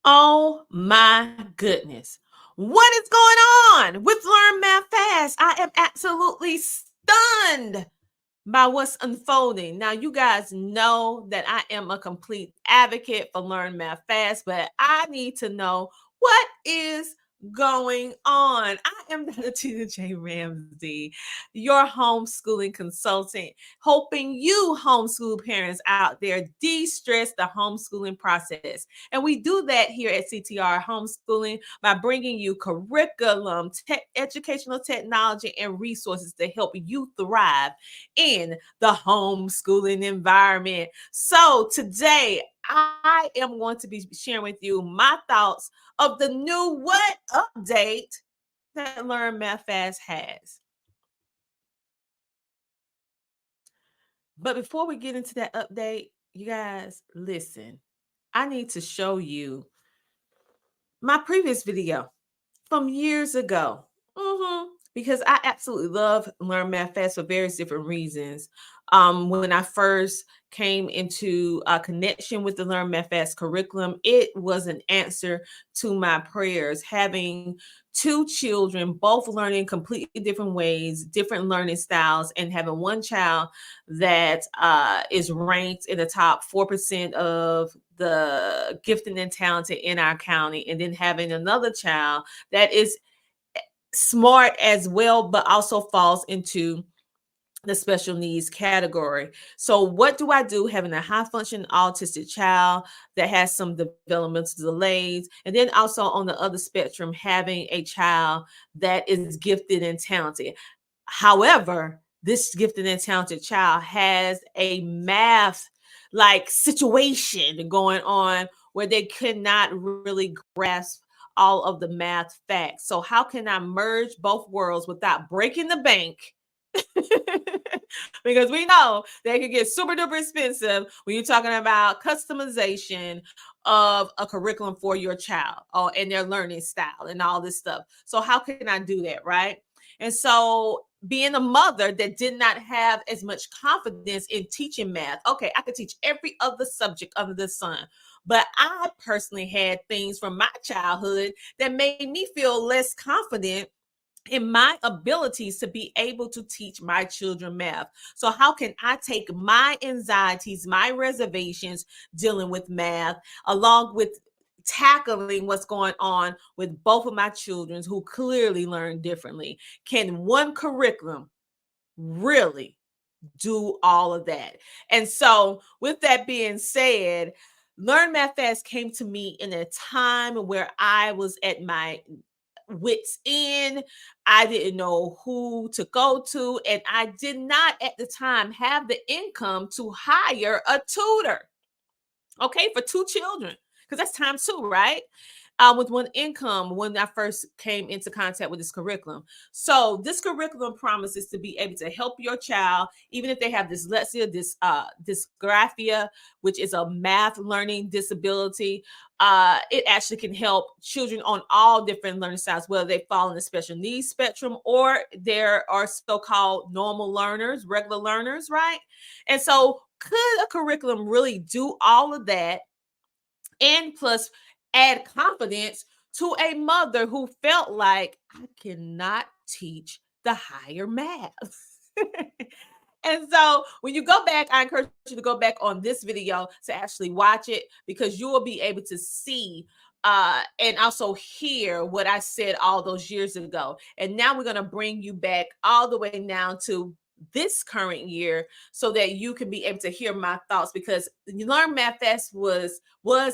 Oh my goodness. What is going on with Learn Math Fast? I am absolutely stunned by what's unfolding. Now, you guys know that I am a complete advocate for Learn Math Fast, but I need to know what is going on. I am Dr. Tina J. Ramsey, your homeschooling consultant, helping you homeschool parents out there de-stress the homeschooling process. And we do that here at CTR Homeschooling by bringing you curriculum, educational technology, and resources to help you thrive in the homeschooling environment. So today, I am going to be sharing with you my thoughts of the new what update that Learn Math Fast has. But before we get into that update, you guys, listen. I need to show you my previous video from years ago. Because I absolutely love Learn Math Fast for various different reasons. When I first came into a connection with the Learn Math Fast curriculum, it was an answer to my prayers. Having two children, both learning completely different ways, different learning styles, and having one child that is ranked in the top 4% of the gifted and talented in our county, and then having another child that is smart as well, but also falls into the special needs category. So, what do I do having a high functioning autistic child that has some developmental delays? And then also on the other spectrum, having a child that is gifted and talented. However, this gifted and talented child has a math like situation going on where they could not really grasp all of the math facts. So, how can I merge both worlds without breaking the bank? Because we know they can get super duper expensive when you're talking about customization of a curriculum for your child and their learning style and all this stuff. So, how can I do that, right? And so, being a mother that did not have as much confidence in teaching math, okay, I could teach every other subject under the sun. But I personally had things from my childhood that made me feel less confident in my abilities to be able to teach my children math. So, how can I take my anxieties, my reservations dealing with math, along with tackling what's going on with both of my children who clearly learn differently? Can one curriculum really do all of that? And so, with that being said, Learn Math Fast came to me in a time where I was at my wits end. I didn't know who to go to, and I did not at the time have the income to hire a tutor. Okay, for two children, because that's times two, right? With one income when I first came into contact with this curriculum. So this curriculum promises to be able to help your child, even if they have dyslexia, dysgraphia, which is a math learning disability. It actually can help children on all different learning styles, whether they fall in the special needs spectrum or there are so-called normal learners, regular learners, right? And so could a curriculum really do all of that and plus add confidence to a mother who felt like I cannot teach the higher math? And so when you go back, I encourage you to go back on this video to actually watch it because you will be able to see and also hear what I said all those years ago. And now we're going to bring you back all the way now to this current year so that you can be able to hear my thoughts because Learn Math Fest was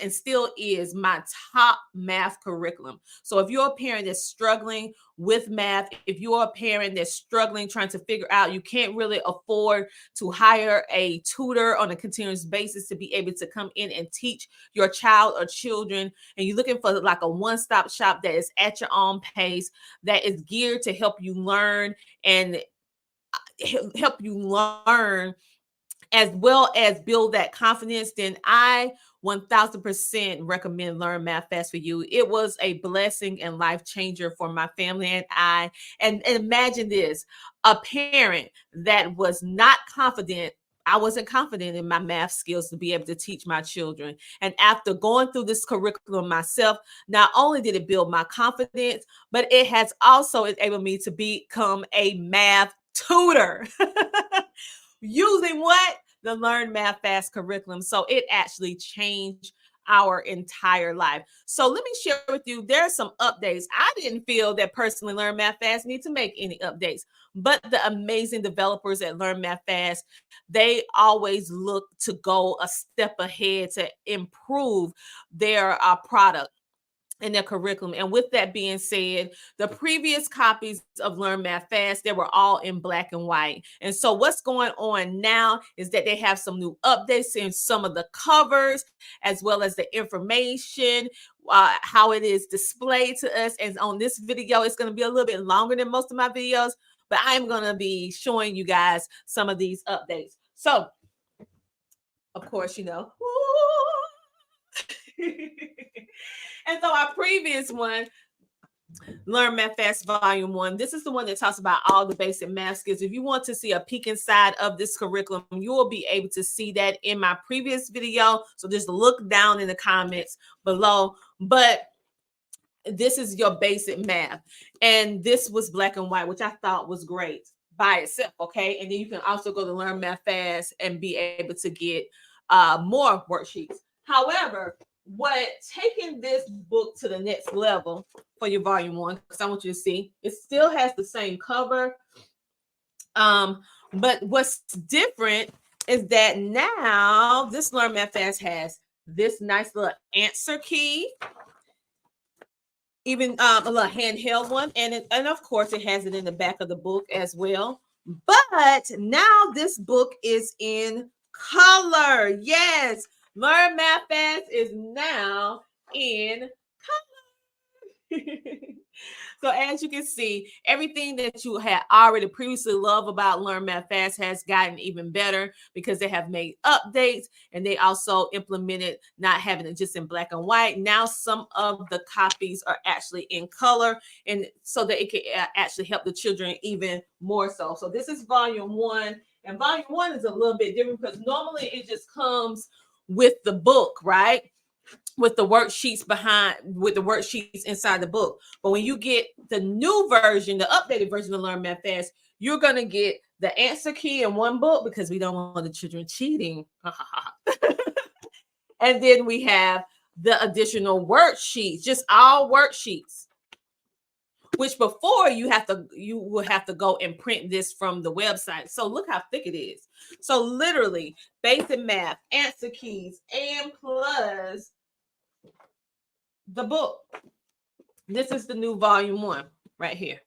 and still is my top math curriculum. So if you're a parent that's struggling with math, if you're a parent that's struggling trying to figure out you can't really afford to hire a tutor on a continuous basis to be able to come in and teach your child or children, and you're looking for like a one-stop shop that is at your own pace, that is geared to help you learn and help you learn as well as build that confidence, then I 1000% recommend Learn Math Fast for you. It was a blessing and life changer for my family and I. And imagine this, a parent that was not confident I wasn't confident in my math skills to be able to teach my children. And after going through this curriculum myself, not only did it build my confidence, but it has also enabled me to become a math tutor. Using what? The Learn Math Fast curriculum. So it actually changed our entire life. So let me share with you, there are some updates. I didn't feel that personally Learn Math Fast need to make any updates, but the amazing developers at Learn Math Fast, they always look to go a step ahead to improve their product in their curriculum. And with that being said, the previous copies of Learn Math Fast, they were all in black and white. And so what's going on now is that they have some new updates in some of the covers, as well as the information, how it is displayed to us. And on this video, it's going to be a little bit longer than most of my videos, but I'm going to be showing you guys some of these updates. So, of course, you know, and so our previous one, Learn Math Fast Volume 1, this is the one that talks about all the basic math skills. If you want to see a peek inside of this curriculum, you will be able to see that in my previous video. So just look down in the comments below. But this is your basic math. And this was black and white, which I thought was great by itself, okay? And then you can also go to Learn Math Fast and be able to get more worksheets. However, what taking this book to the next level for your volume 1, because I want you to see, it still has the same cover. But what's different is that now this Learn Math Fast has this nice little answer key, even a little handheld one, and of course it has it in the back of the book as well. But now this book is in color. Yes, Learn Math Fast is now in color. So as you can see, everything that you had already previously loved about Learn Math Fast has gotten even better because they have made updates, and they also implemented not having it just in black and white. Now some of the copies are actually in color, and so that it can actually help the children even more so. So this is volume 1, and volume 1 is a little bit different because normally it just comes with the book, right? With the worksheets inside the book. But when you get the new version, the updated version of Learn Math Fast, you're going to get the answer key in one book because we don't want the children cheating. And then we have the additional worksheets, just all worksheets, which before you will have to go and print this from the website. So look how thick it is. So literally basic math, answer keys, and plus the book. This is the new volume 1 right here.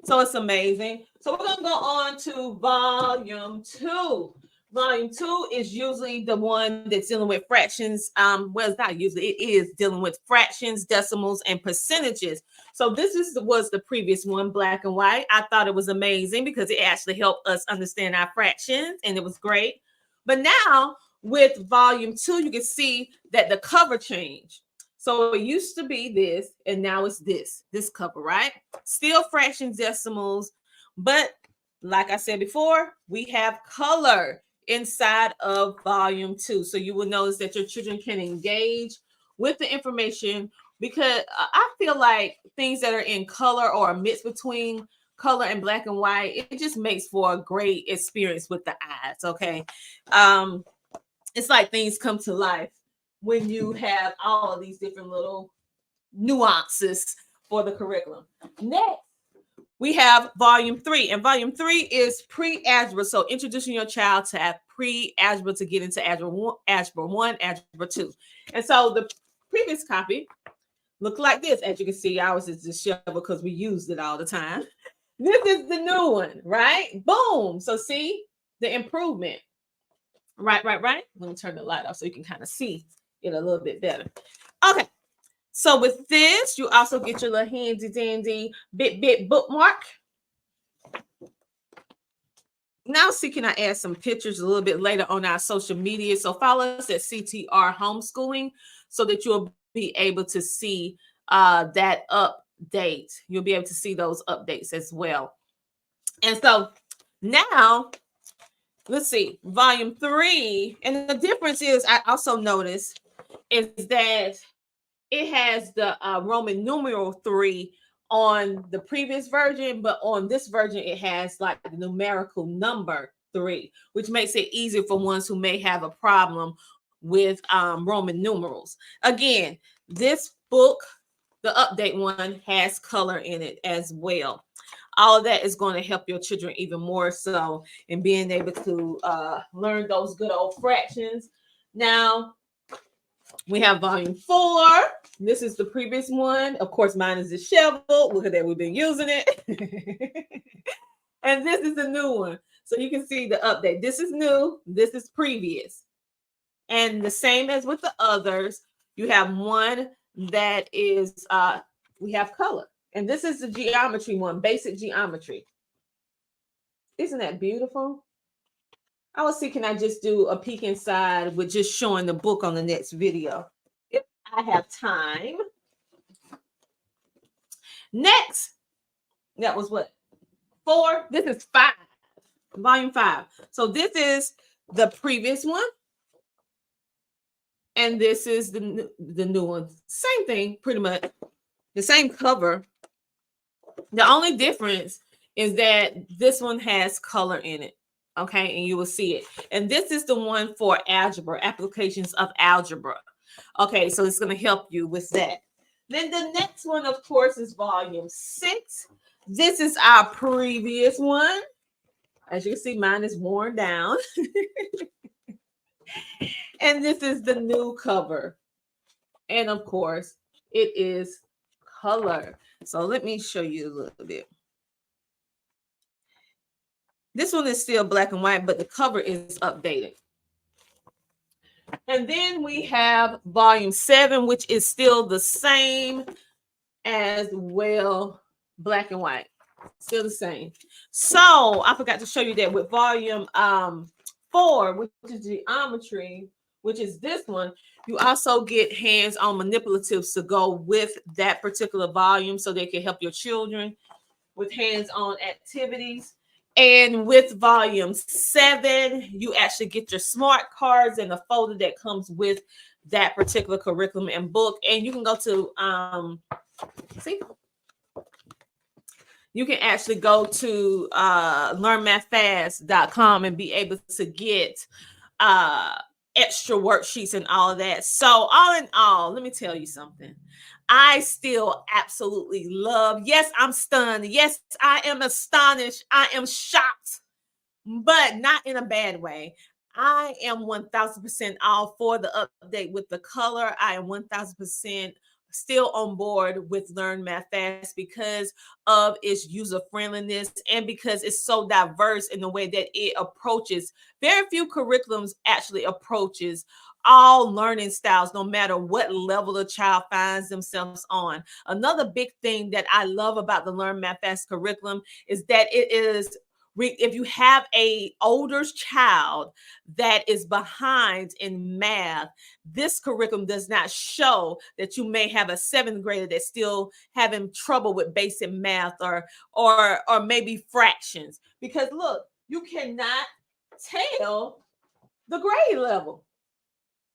So it's amazing. So we're going to go on to volume 2. Volume 2 is usually the one that's dealing with fractions. Well, it's not usually, it is dealing with fractions, decimals, and percentages. So this was the previous one, black and white. I thought it was amazing because it actually helped us understand our fractions, and it was great. But now with volume 2, you can see that the cover changed. So it used to be this, and now it's this cover, right? Still fractions, decimals, but like I said before, we have color inside of volume 2. So you will notice that your children can engage with the information, because I feel like things that are in color or a mix between color and black and white, it just makes for a great experience with the eyes, okay? It's like things come to life when you have all of these different little nuances for the curriculum. Next, we have volume 3, and volume 3 is pre-algebra. So introducing your child to pre-algebra to get into algebra 1, algebra 2. And so the previous copy looked like this. As you can see, ours is just shovel because we used it all the time. This is the new one, right? Boom. So see the improvement. Right. Let me turn the light off so you can kind of see it a little bit better. Okay. So with this, you also get your little handy dandy bit bookmark. Now, see, can I add some pictures a little bit later on our social media? So follow us at CTR Homeschooling so that you'll be able to see that update. You'll be able to see those updates as well. And so Now, let's see, volume 3. And the difference is, I also noticed, is that it has the Roman numeral 3 on the previous version, but on this version, it has like the numerical number 3, which makes it easier for ones who may have a problem with Roman numerals. Again, this book, the update one, has color in it as well. All of that is going to help your children even more so in being able to learn those good old fractions. Now, we have volume 4. This is the previous one. Of course, mine is disheveled. Look at that. We've been using it. And this is the new one. So you can see the update. This is new. This is previous. And the same as with the others, you have one that is, we have color. And this is the geometry one, basic geometry. Isn't that beautiful? I will see, can I just do a peek inside with just showing the book on the next video, if I have time. Next, that was what? 4. This is 5, volume 5. So this is the previous one. And this is the new one. Same thing, pretty much. The same cover. The only difference is that this one has color in it. Okay, and you will see it. And this is the one for algebra, applications of algebra. Okay, so it's going to help you with that. Then the next one, of course, is volume 6. This is our previous one. As you can see, mine is worn down. And this is the new cover. And of course, it is color. So let me show you a little bit. This one is still black and white, but the cover is updated. And then we have volume 7, which is still the same as well, black and white. Still the same. So I forgot to show you that with volume 4, which is geometry, which is this one, you also get hands-on manipulatives to go with that particular volume so they can help your children with hands-on activities. And with volume 7, you actually get your smart cards and a folder that comes with that particular curriculum and book. And you can go to you can actually go to learnmathfast.com and be able to get extra worksheets and all of that. So all in all, let me tell you something. I still absolutely love. Yes, I'm stunned. Yes, I am astonished. I am shocked, but not in a bad way. I am 1000% all for the update with the color. I am 1000% still on board with Learn Math Fast because of its user friendliness and because it's so diverse in the way that it approaches. Very few curriculums actually approaches all learning styles, no matter what level the child finds themselves on. Another big thing that I love about the Learn Math Fast curriculum is that it is, if you have a older child that is behind in math, this curriculum does not show that you may have a 7th grader that's still having trouble with basic math or maybe fractions. Because look, you cannot tell the grade level.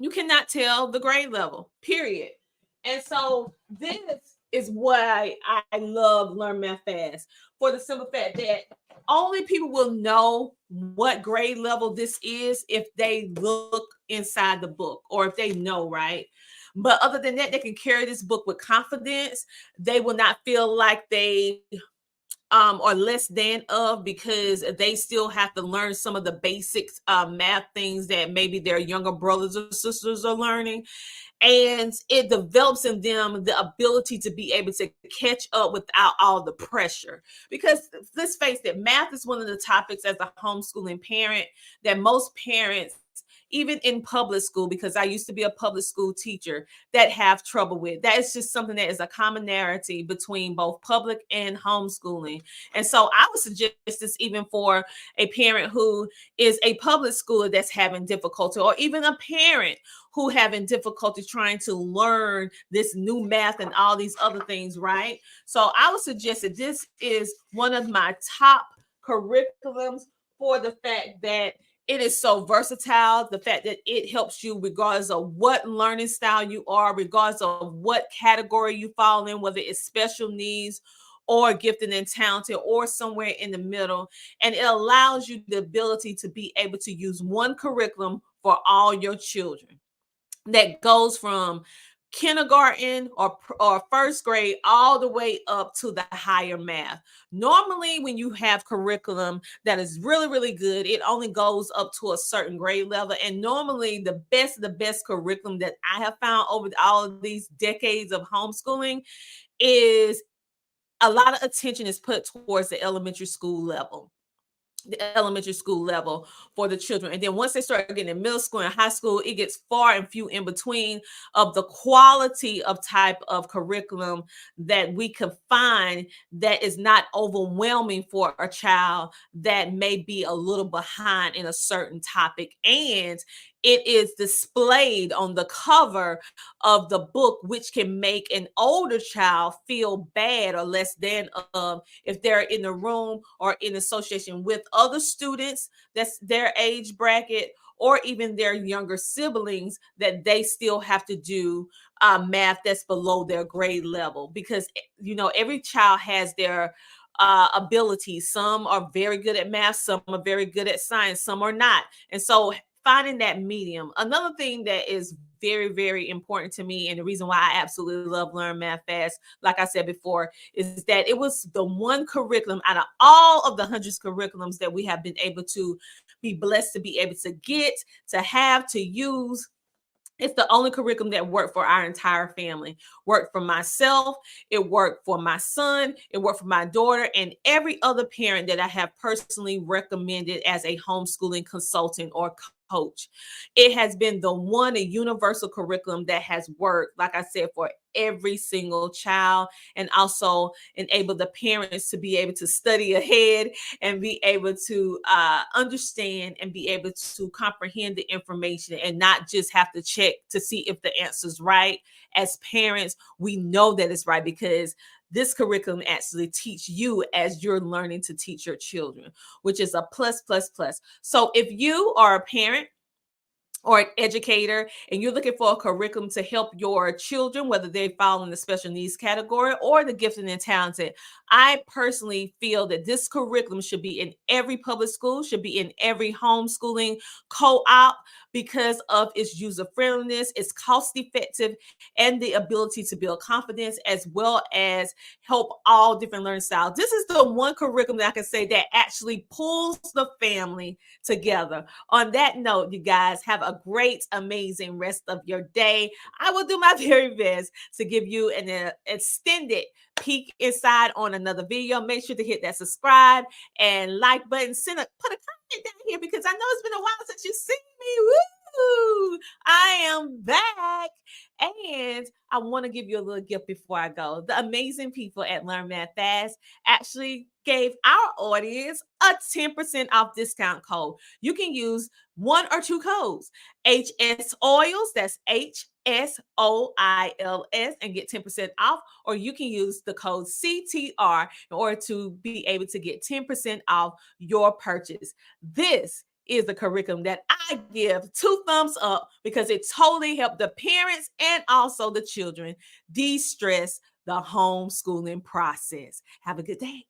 You cannot tell the grade level, period. And so this is why I love Learn Math Fast, for the simple fact that only people will know what grade level this is if they look inside the book or if they know, right? But other than that, they can carry this book with confidence. They will not feel like they or less than of, because they still have to learn some of the basics math things that maybe their younger brothers or sisters are learning. And it develops in them the ability to be able to catch up without all the pressure. Because let's face it, math is one of the topics as a homeschooling parent that most parents, even in public school, because I used to be a public school teacher, that have trouble with. That is just something that is a commonality between both public and homeschooling. And so I would suggest this even for a parent who is a public schooler that's having difficulty, or even a parent who having difficulty trying to learn this new math and all these other things, right? So I would suggest that this is one of my top curriculums for the fact that it is so versatile, the fact that it helps you regardless of what learning style you are, regardless of what category you fall in, whether it's special needs or gifted and talented or somewhere in the middle. And it allows you the ability to be able to use one curriculum for all your children that goes from kindergarten or first grade all the way up to the higher math. Normally, when you have curriculum that is really, really good, it only goes up to a certain grade level. And normally, the best curriculum that I have found over all of these decades of homeschooling is a lot of attention is put towards the elementary school level for the children. And then once they start getting in middle school and high school, it gets far and few in between of the quality of type of curriculum that we can find that is not overwhelming for a child that may be a little behind in a certain topic. And it is displayed on the cover of the book, which can make an older child feel bad or less than if they're in the room or in association with other students that's their age bracket, or even their younger siblings, that they still have to do math that's below their grade level. Because every child has their abilities. Some are very good at math, some are very good at science, some are not. And so finding that medium. Another thing that is very, very important to me, and the reason why I absolutely love Learn Math Fast, like I said before, is that it was the one curriculum out of all of the hundreds of curriculums that we have been able to be blessed to be able to get, to have, to use. It's the only curriculum that worked for our entire family. Worked for myself, it worked for my son, it worked for my daughter, and every other parent that I have personally recommended as a homeschooling consultant or coach. It has been the one, a universal curriculum that has worked, like I said, for every single child, and also enable the parents to be able to study ahead and be able to understand and be able to comprehend the information and not just have to check to see if the answer's right. As parents, we know that it's right because this curriculum actually teach you as you're learning to teach your children, which is a plus, plus, plus. So if you are a parent or an educator and you're looking for a curriculum to help your children, whether they fall in the special needs category or the gifted and talented, I personally feel that this curriculum should be in every public school, should be in every homeschooling co-op, because of its user friendliness, its cost effective, and the ability to build confidence as well as help all different learning styles. This is the one curriculum that I can say that actually pulls the family together. On that note, you guys have a great, amazing rest of your day. I will do my very best to give you an extended peek inside on another video. Make sure to hit that subscribe and like button. Put a comment down here because I know it's been a while since you've seen me. Woo! I am back. And I want to give you a little gift before I go. The amazing people at Learn Math Fast actually gave our audience a 10% off discount code. You can use one or two codes. HS Oils, that's HSOILS, and get 10% off, or you can use the code CTR in order to be able to get 10% off your purchase. This is the curriculum that I give 2 thumbs up because it totally helped the parents and also the children de-stress the homeschooling process. Have a good day.